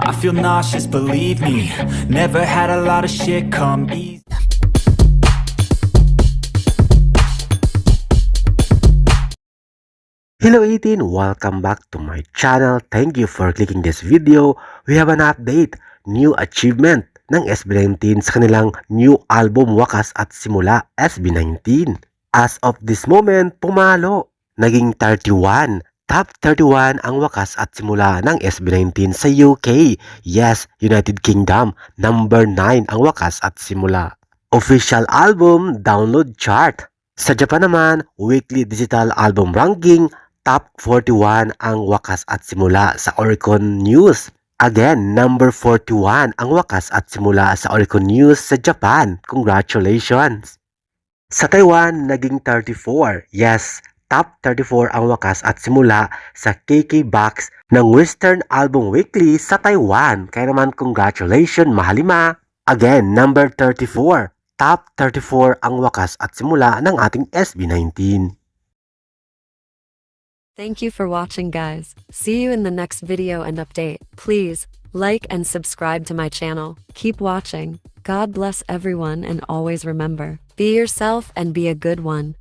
I feel nauseous, believe me. Never had a lot of shit come easy. Hello 18! Welcome back to my channel. Thank you for clicking this video. We have an update, new achievement ng SB19 sa kanilang new album Wakas at Simula SB19. As of this moment, pumalo. Naging 31. Top 31 ang Wakas at Simula ng SB19 sa UK. Yes, United Kingdom. Number 9 ang Wakas at Simula. Official album download chart. Sa Japan naman, weekly digital album ranking, top 41 ang Wakas at Simula sa Oricon News. Again, number 41 ang Wakas at Simula sa Oricon News sa Japan. Congratulations! Sa Taiwan, naging 34. Yes, top 34 ang Wakas at Simula sa KKBox ng Western Album Weekly sa Taiwan. Kaya naman, congratulations, mahalima! Again, number 34. Top 34 ang Wakas at Simula ng ating SB19. Thank you for watching, guys. See you in the next video and update. Please like and subscribe to my channel. Keep watching. God bless everyone, and always remember, be yourself and be a good one.